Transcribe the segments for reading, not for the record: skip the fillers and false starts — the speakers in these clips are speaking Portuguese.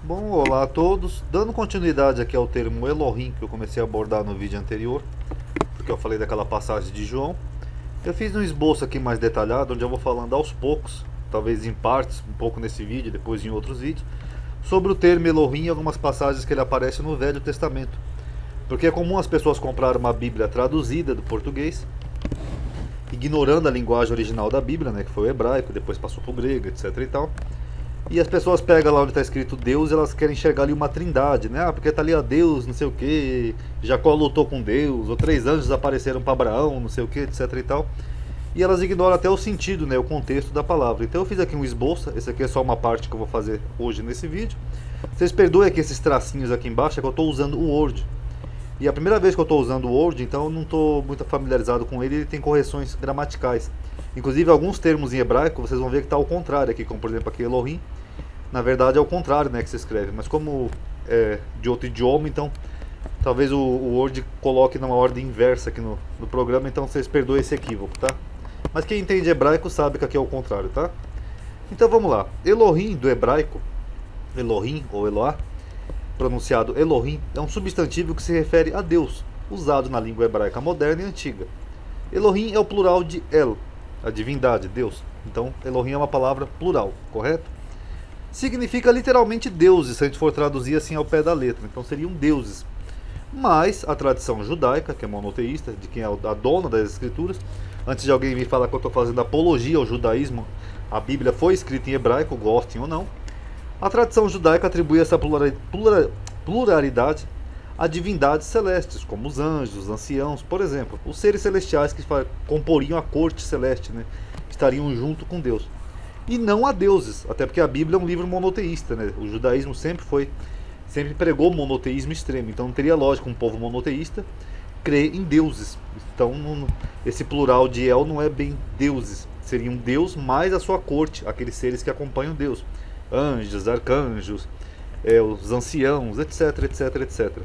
Bom, olá a todos. Dando continuidade aqui ao termo Elohim que eu comecei a abordar no vídeo anterior, porque eu falei daquela passagem de João. Eu fiz um esboço aqui mais detalhado, onde eu vou falando aos poucos, talvez em partes, um pouco nesse vídeo, depois em outros vídeos, sobre o termo Elohim e algumas passagens que ele aparece no Velho Testamento. Porque é comum as pessoas comprarem uma Bíblia traduzida do português, ignorando a linguagem original da Bíblia, né, que foi o hebraico, depois passou para o grego, etc e tal. E as pessoas pegam lá onde está escrito Deus e elas querem enxergar ali uma trindade, né? Ah, porque está ali a Deus, não sei o que, Jacó lutou com Deus, ou 3 anjos apareceram para Abraão, não sei o que, etc e tal. E elas ignoram até o sentido, né, o contexto da palavra. Então eu fiz aqui um esboço, esse aqui é só uma parte que eu vou fazer hoje nesse vídeo. Vocês perdoem aqui esses tracinhos aqui embaixo, é que eu estou usando o Word. E é a primeira vez que eu estou usando o Word, então eu não estou muito familiarizado com ele, ele tem correções gramaticais. Inclusive alguns termos em hebraico, vocês vão ver que está ao contrário aqui, como por exemplo aqui Elohim. Na verdade é o contrário, né, que se escreve, mas como é de outro idioma, então talvez o Word coloque numa ordem inversa aqui no programa, então vocês perdoem esse equívoco, tá? Mas quem entende hebraico sabe que aqui é o contrário, tá? Então vamos lá. Elohim do hebraico, Elohim ou Eloá, pronunciado Elohim, é um substantivo que se refere a Deus, usado na língua hebraica moderna e antiga. Elohim é o plural de El, a divindade, Deus. Então Elohim é uma palavra plural, correto? Significa literalmente deuses, se a gente for traduzir assim ao pé da letra. Então seriam deuses. Mas a tradição judaica, que é monoteísta, de quem é a dona das escrituras, antes de alguém me falar que eu estou fazendo apologia ao judaísmo, a Bíblia foi escrita em hebraico, gostem ou não. A tradição judaica atribui essa pluralidade a divindades celestes, como os anjos, os anciãos, por exemplo, os seres celestiais que comporiam a corte celeste, né? Estariam junto com Deus. E não a deuses, até porque a Bíblia é um livro monoteísta, né? O judaísmo sempre pregou o monoteísmo extremo, então não teria lógica um povo monoteísta crer em deuses. Então esse plural de El não é bem deuses, seria um Deus mais a sua corte, aqueles seres que acompanham Deus, anjos, arcanjos, os anciãos, etc, etc, etc.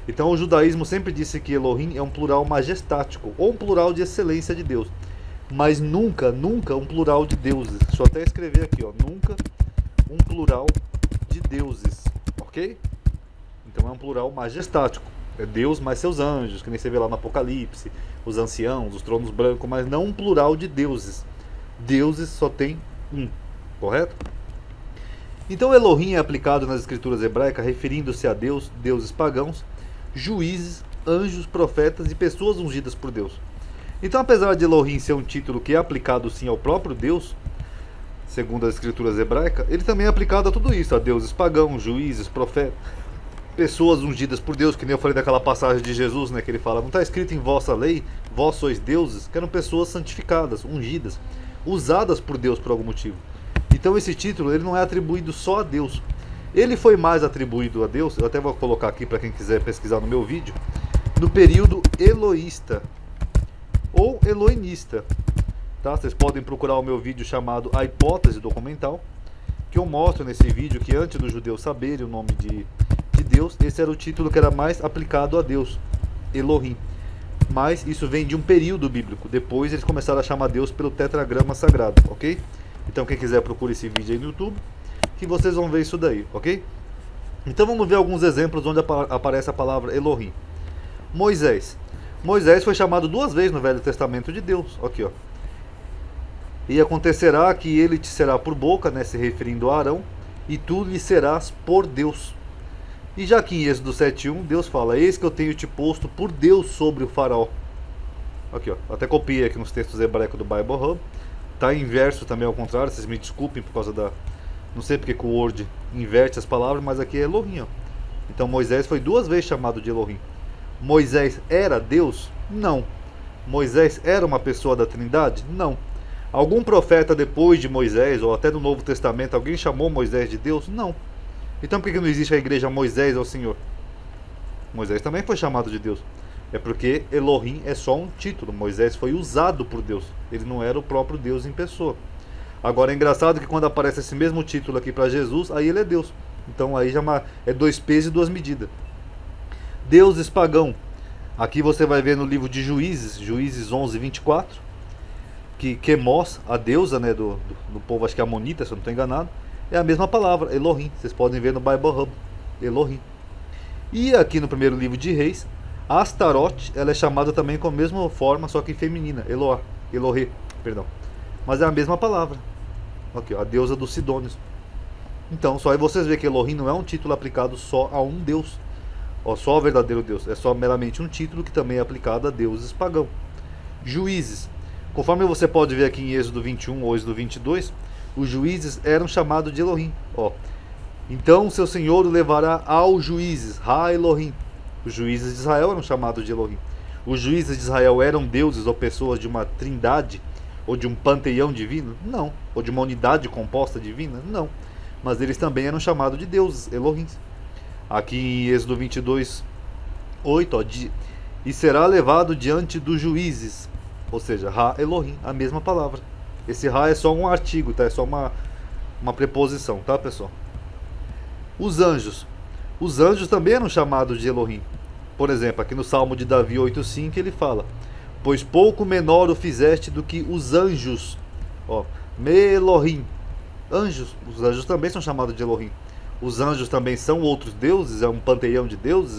Então o judaísmo sempre disse que Elohim é um plural majestático, ou um plural de excelência de Deus. Mas nunca, nunca um plural de deuses. Deixa eu até escrever aqui, ó. Nunca um plural de deuses, ok? Então é um plural majestático. É Deus mais seus anjos, que nem você vê lá no Apocalipse, os anciãos, os tronos brancos, mas não um plural de deuses. Deuses só tem um, correto? Então Elohim é aplicado nas escrituras hebraicas referindo-se a Deus, deuses pagãos, juízes, anjos, profetas e pessoas ungidas por Deus. Então, apesar de Elohim ser um título que é aplicado sim ao próprio Deus, segundo as escrituras hebraicas, ele também é aplicado a tudo isso, a deuses pagãos, juízes, profetas, pessoas ungidas por Deus, que nem eu falei daquela passagem de Jesus, né, que ele fala, não está escrito em vossa lei, vós sois deuses, que eram pessoas santificadas, ungidas, usadas por Deus por algum motivo. Então esse título ele não é atribuído só a Deus, ele foi mais atribuído a Deus, eu até vou colocar aqui para quem quiser pesquisar no meu vídeo, no período eloísta, ou eloinista, tá? Vocês podem procurar o meu vídeo chamado A Hipótese Documental, que eu mostro nesse vídeo que antes dos judeus saberem o nome de Deus, esse era o título que era mais aplicado a Deus, Elohim. Mas isso vem de um período bíblico, depois eles começaram a chamar Deus pelo tetragrama sagrado, ok? Então quem quiser procure esse vídeo aí no YouTube, que vocês vão ver isso daí, ok? Então vamos ver alguns exemplos onde aparece a palavra Elohim. Moisés. Moisés foi chamado 2 vezes no Velho Testamento de Deus. Aqui, ó. E acontecerá que ele te será por boca, né, se referindo a Arão, e tu lhe serás por Deus. E já que em Êxodo 7:1, Deus fala, eis que eu tenho te posto por Deus sobre o faraó. Aqui, ó. Até copiei aqui nos textos hebraicos do Bible Hub. Tá em verso também ao contrário, vocês me desculpem por causa da... Não sei porque que o Word inverte as palavras, mas aqui é Elohim, ó. Então Moisés foi 2 vezes chamado de Elohim. Moisés era Deus? Não. Moisés era uma pessoa da Trindade? Não. Algum profeta depois de Moisés, ou até no Novo Testamento, alguém chamou Moisés de Deus? Não. Então por que não existe a igreja Moisés ao Senhor? Moisés também foi chamado de Deus. É porque Elohim é só um título. Moisés foi usado por Deus. Ele não era o próprio Deus em pessoa. Agora é engraçado que quando aparece esse mesmo título aqui para Jesus, aí ele é Deus. Então aí já é 2 pesos e 2 medidas. Deuses pagão. Aqui você vai ver no livro de Juízes, Juízes 11:24, que Quemos, a deusa, né, do povo, acho que é amonita, se eu não estou enganado, É a mesma palavra, Elohim. Vocês podem ver no Bible Hub, Elohim. E aqui no primeiro livro de Reis, Astarote, ela é chamada também com a mesma forma, só que feminina, Eloá, Elohê, perdão. Mas é a mesma palavra. Aqui, ó, a deusa dos Sidônios. Então, só aí vocês veem que Elohim não é um título aplicado só a um deus, ó, só ao verdadeiro Deus. É só meramente um título que também é aplicado a deuses pagãos. Juízes. Conforme você pode ver aqui em Êxodo 21 ou Êxodo 22, os juízes eram chamados de Elohim. Ó. Então seu Senhor o levará aos juízes, Ha Elohim. Os juízes de Israel eram chamados de Elohim. Os juízes de Israel eram deuses ou pessoas de uma trindade ou de um panteão divino? Não. Ou de uma unidade composta divina? Não. Mas eles também eram chamados de deuses, Elohim. Aqui em Êxodo 22, 8, ó, e será levado diante dos juízes. Ou seja, Ha Elohim, a mesma palavra. Esse Ha é só um artigo, tá? É só uma preposição, tá, pessoal? Os anjos. Os anjos também eram chamados de Elohim. Por exemplo, aqui no Salmo de Davi 8,5 ele fala: pois pouco menor o fizeste do que os anjos. Ó, Me Elohim. Anjos. Os anjos também são chamados de Elohim. Os anjos também são outros deuses? É um panteão de deuses?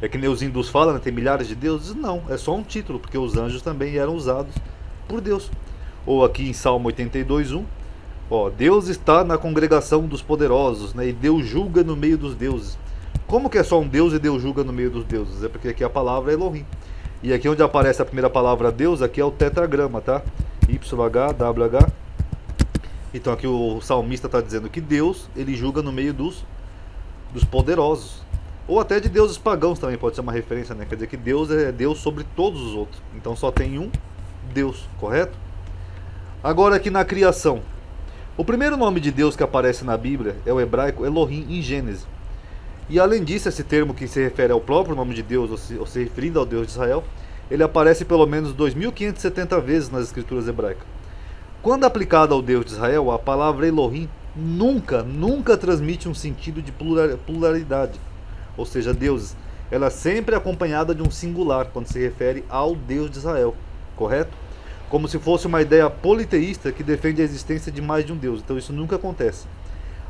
É que nem os hindus falam, né? Tem milhares de deuses? Não, é só um título, porque os anjos também eram usados por Deus. Ou aqui em Salmo 82:1, ó, Deus está na congregação dos poderosos, né? E Deus julga no meio dos deuses. Como que é só um Deus e Deus julga no meio dos deuses? É porque aqui a palavra é Elohim. E aqui onde aparece a primeira palavra Deus, aqui é o tetragrama, tá? YHWH. Então aqui o salmista está dizendo que Deus, ele julga no meio dos poderosos. Ou até de deuses pagãos também pode ser uma referência, né? Quer dizer que Deus é Deus sobre todos os outros. Então só tem um Deus, correto? Agora aqui na criação. O primeiro nome de Deus que aparece na Bíblia é o hebraico Elohim em Gênesis. E além disso, esse termo que se refere ao próprio nome de Deus, ou se referindo ao Deus de Israel, ele aparece pelo menos 2.570 vezes nas escrituras hebraicas. Quando aplicada ao Deus de Israel, a palavra Elohim nunca transmite um sentido de pluralidade. Ou seja, deuses. Ela é sempre acompanhada de um singular, quando se refere ao Deus de Israel. Correto? Como se fosse uma ideia politeísta que defende a existência de mais de um Deus. Então isso nunca acontece.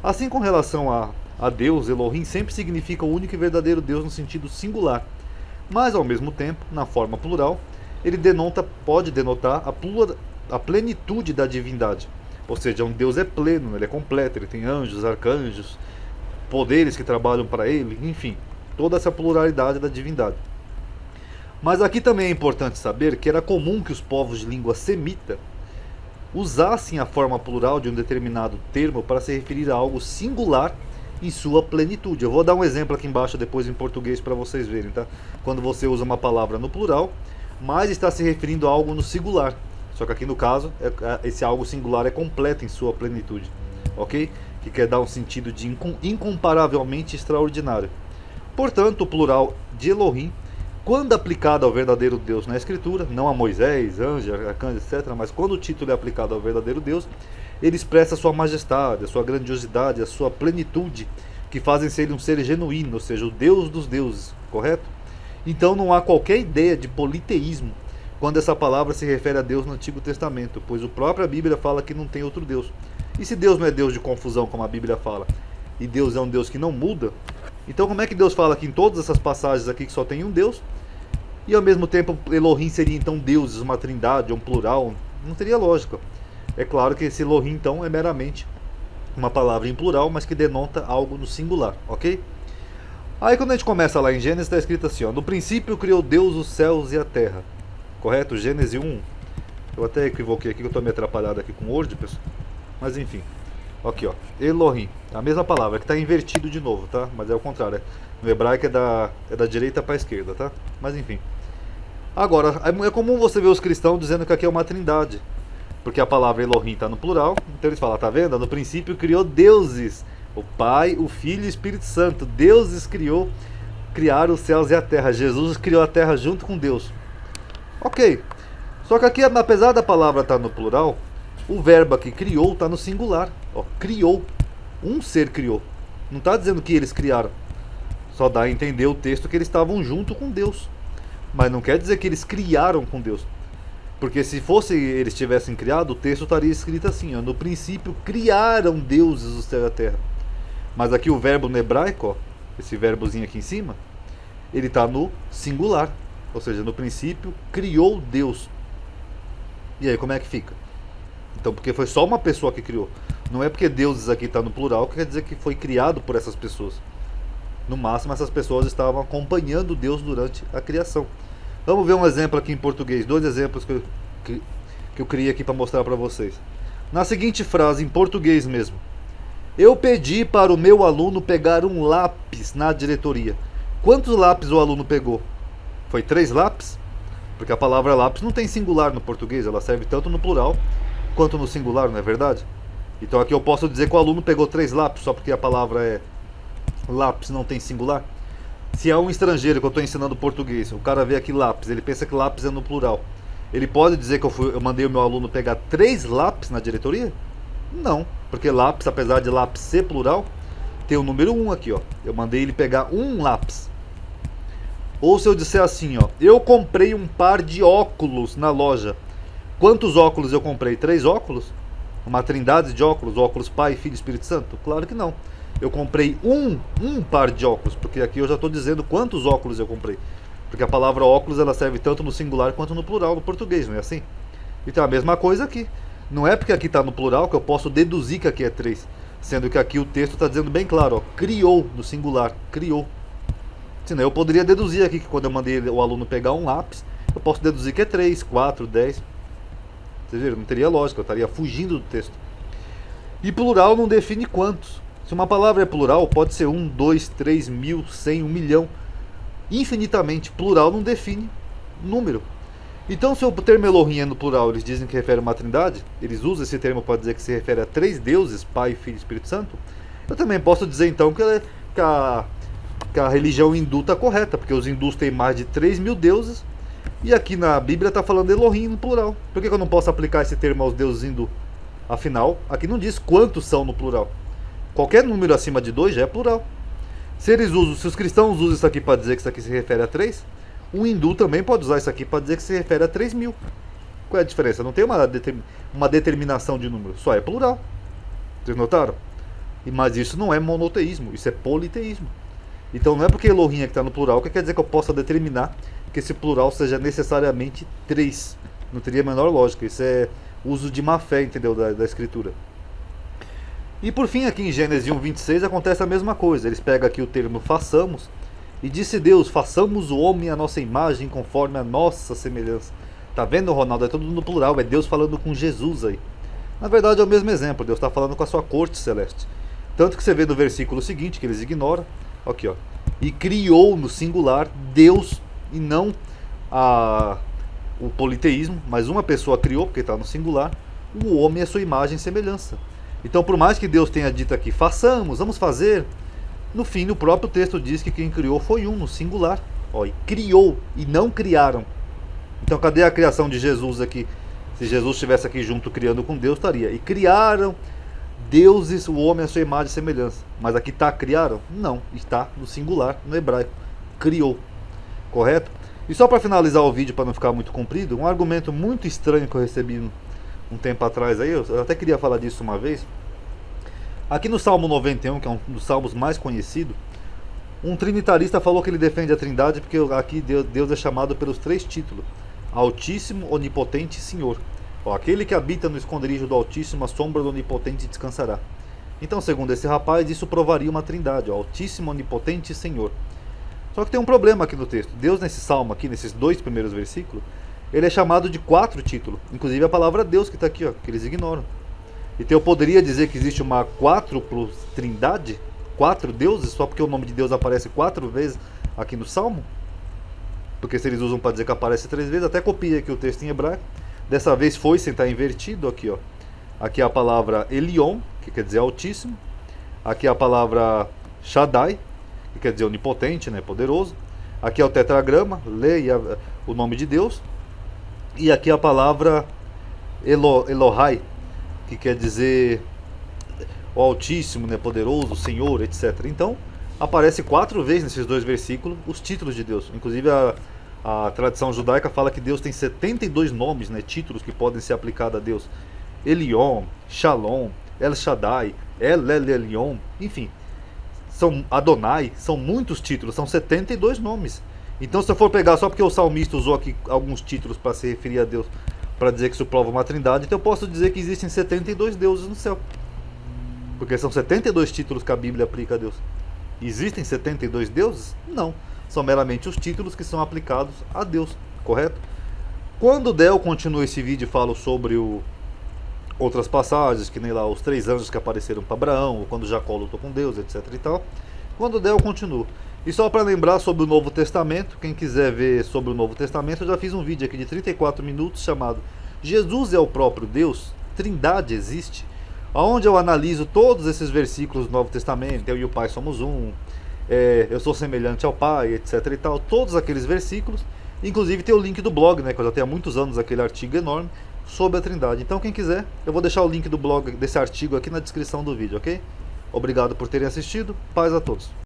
Assim, com relação a Deus, Elohim sempre significa o único e verdadeiro Deus no sentido singular. Mas, ao mesmo tempo, na forma plural, ele pode denotar a plenitude da divindade. Ou seja, um Deus é pleno, ele é completo, ele tem anjos, arcanjos, poderes que trabalham para ele, enfim, toda essa pluralidade da divindade. Mas aqui também é importante saber que era comum que os povos de língua semita usassem a forma plural de um determinado termo para se referir a algo singular em sua plenitude. Eu vou dar um exemplo aqui embaixo depois em português para vocês verem, tá? Quando você usa uma palavra no plural, mas está se referindo a algo no singular. Só que aqui no caso, esse algo singular é completo em sua plenitude, ok? Que quer dar um sentido de incomparavelmente extraordinário. Portanto, o plural de Elohim, quando aplicado ao verdadeiro Deus na Escritura, não a Moisés, anjo, arcanjo, etc., mas quando o título é aplicado ao verdadeiro Deus, ele expressa a sua majestade, a sua grandiosidade, a sua plenitude, que fazem ser ele um ser genuíno, ou seja, o Deus dos deuses, correto? Então não há qualquer ideia de politeísmo quando essa palavra se refere a Deus no Antigo Testamento, pois a própria Bíblia fala que não tem outro Deus. E se Deus não é Deus de confusão, como a Bíblia fala, e Deus é um Deus que não muda, então como é que Deus fala que em todas essas passagens aqui que só tem um Deus, e ao mesmo tempo Elohim seria então deuses, uma trindade, um plural? Não teria lógica. É claro que esse Elohim então é meramente uma palavra em plural, mas que denota algo no singular, ok? Aí quando a gente começa lá em Gênesis, está escrito assim, ó, no princípio criou Deus os céus e a terra. Correto? Gênesis 1. Eu até equivoquei aqui, que eu estou meio atrapalhado aqui com o Word, pessoal. Mas enfim. Aqui, ó. Elohim. A mesma palavra, que está invertido de novo, tá? Mas é o contrário. No hebraico é da direita para a esquerda, tá? Mas enfim. Agora, é comum você ver os cristãos dizendo que aqui é uma trindade. Porque a palavra Elohim está no plural. Então eles falam, tá vendo? No princípio criou deuses. O Pai, o Filho e o Espírito Santo. Deuses criaram os céus e a terra. Jesus criou a terra junto com Deus. Ok, só que aqui, apesar da palavra estar no plural, o verbo aqui criou está no singular. Ó, criou, um ser criou. Não está dizendo que eles criaram. Só dá a entender o texto que eles estavam junto com Deus. Mas não quer dizer que eles criaram com Deus. Porque se fosse eles tivessem criado, o texto estaria escrito assim, ó, no princípio criaram deuses o céu e a terra. Mas aqui o verbo no hebraico, ó, esse verbozinho aqui em cima, ele está no singular. Ou seja, no princípio criou Deus. E aí como é que fica? Então, porque foi só uma pessoa que criou. Não é porque deuses aqui está no plural que quer dizer que foi criado por essas pessoas. No máximo, essas pessoas estavam acompanhando Deus durante a criação. Vamos ver um exemplo aqui em português. Dois exemplos que eu criei aqui para mostrar para vocês. Na seguinte frase, em português mesmo. Eu pedi para o meu aluno pegar um lápis na diretoria. Quantos lápis o aluno pegou? Foi 3 lápis? Porque a palavra lápis não tem singular no português. Ela serve tanto no plural quanto no singular, não é verdade? Então aqui eu posso dizer que o aluno pegou 3 lápis só porque a palavra é lápis, não tem singular. Se é um estrangeiro que eu estou ensinando português, o cara vê aqui lápis, ele pensa que lápis é no plural. Ele pode dizer que eu mandei o meu aluno pegar 3 lápis na diretoria? Não, porque lápis, apesar de lápis ser plural, tem o número 1 aqui, ó. Eu mandei ele pegar um lápis. Ou se eu disser assim, ó, eu comprei um par de óculos na loja. Quantos óculos eu comprei? 3 óculos? Uma trindade de óculos, óculos Pai, Filho e Espírito Santo? Claro que não. Eu comprei um par de óculos, porque aqui eu já estou dizendo quantos óculos eu comprei. Porque a palavra óculos ela serve tanto no singular quanto no plural no português, não é assim? Então a mesma coisa aqui. Não é porque aqui está no plural que eu posso deduzir que aqui é 3. Sendo que aqui o texto está dizendo bem claro, ó, criou no singular, criou. Senão eu poderia deduzir aqui que quando eu mandei o aluno pegar um lápis, eu posso deduzir que é 3, 4, 10. Vocês viram? Não teria lógica, eu estaria fugindo do texto. E plural não define quantos. Se uma palavra é plural, pode ser 1, 2, 3, 1000, 100, 1 milhão. Infinitamente. Plural não define número. Então, se o termo Elohim é no plural, eles dizem que refere a uma trindade, eles usam esse termo para dizer que se refere a 3 deuses, Pai, Filho e Espírito Santo, eu também posso dizer então que a religião hindu está correta, porque os hindus têm mais de 3.000 deuses, e aqui na Bíblia está falando Elohim no plural. Por que eu não posso aplicar esse termo aos deuses hindu? Afinal, aqui não diz quantos são no plural. Qualquer número acima de 2 já é plural. Se os cristãos usam isso aqui para dizer que isso aqui se refere a 3, um hindu também pode usar isso aqui para dizer que se refere a 3.000. Qual é a diferença? Não tem uma determinação de número, só é plural. Vocês notaram? Mas isso não é monoteísmo, isso é politeísmo. Então não é porque Elohim é que está no plural que quer dizer que eu possa determinar que esse plural seja necessariamente 3. Não teria a menor lógica. Isso é uso de má fé, entendeu? Da escritura. E por fim, aqui em Gênesis 1:26 acontece a mesma coisa. Eles pegam aqui o termo façamos e disse Deus, façamos o homem à nossa imagem conforme a nossa semelhança. Tá vendo, Ronaldo? É tudo no plural, é Deus falando com Jesus aí. Na verdade é o mesmo exemplo, Deus está falando com a sua corte celeste. Tanto que você vê no versículo seguinte, que eles ignoram, aqui ó, e criou no singular Deus e não o politeísmo, mas uma pessoa criou, porque está no singular, o homem é a sua imagem e semelhança. Então, por mais que Deus tenha dito aqui, façamos, vamos fazer, no fim, o próprio texto diz que quem criou foi um, no singular. Ó, e criou, e não criaram. Então, cadê a criação de Jesus aqui? Se Jesus estivesse aqui junto criando com Deus, estaria. E criaram deuses, o homem a sua imagem e semelhança. Mas aqui está criaram? Não, está no singular, no hebraico. Criou. Correto? E só para finalizar o vídeo, para não ficar muito comprido, um argumento muito estranho que eu recebi um tempo atrás aí, eu até queria falar disso uma vez. Aqui no Salmo 91, que é um dos salmos mais conhecidos, um trinitarista falou que ele defende a trindade porque aqui Deus é chamado pelos 3 títulos: Altíssimo, Onipotente e Senhor. Ó, aquele que habita no esconderijo do Altíssimo, a sombra do Onipotente descansará. Então, segundo esse rapaz, isso provaria uma trindade: ó, Altíssimo, Onipotente e Senhor. Só que tem um problema aqui no texto. Deus, nesse salmo aqui, nesses 2 primeiros versículos, ele é chamado de 4 títulos. Inclusive a palavra Deus que está aqui, ó, que eles ignoram. Então eu poderia dizer que existe uma quádrupla trindade? 4 deuses? Só porque o nome de Deus aparece 4 vezes aqui no salmo? Porque se eles usam para dizer que aparece 3 vezes, até copia aqui o texto em hebraico. Dessa vez foi sem estar invertido aqui, ó. Aqui é a palavra Elion, que quer dizer Altíssimo. Aqui é a palavra Shaddai, que quer dizer onipotente, né, poderoso. Aqui é o tetragrama, leia o nome de Deus. E aqui é a palavra Elohai, que quer dizer o Altíssimo, né, poderoso, Senhor, etc. Então, aparece 4 vezes nesses 2 versículos os títulos de Deus. Inclusive A tradição judaica fala que Deus tem 72 nomes, né, títulos que podem ser aplicados a Deus. Elion, Shalom, El Shaddai, El Elyon, enfim. São Adonai, são muitos títulos, são 72 nomes. Então, se eu for pegar só porque o salmista usou aqui alguns títulos para se referir a Deus, para dizer que isso prova uma trindade, então eu posso dizer que existem 72 deuses no céu. Porque são 72 títulos que a Bíblia aplica a Deus. Existem 72 deuses? Não. São meramente os títulos que são aplicados a Deus, correto? Quando Del continua esse vídeo e fala sobre outras passagens, que nem lá os 3 anjos que apareceram para Abraão, ou quando Jacó lutou com Deus, etc e tal. Quando Del continua. E só para lembrar sobre o Novo Testamento, quem quiser ver sobre o Novo Testamento, eu já fiz um vídeo aqui de 34 minutos chamado Jesus é o próprio Deus? Trindade existe? Onde eu analiso todos esses versículos do Novo Testamento, eu e o Pai somos um, eu sou semelhante ao Pai, etc e tal, todos aqueles versículos, inclusive tem o link do blog, né, que eu já tenho há muitos anos aquele artigo enorme sobre a Trindade. Então quem quiser, eu vou deixar o link do blog desse artigo aqui na descrição do vídeo, ok? Obrigado por terem assistido, paz a todos.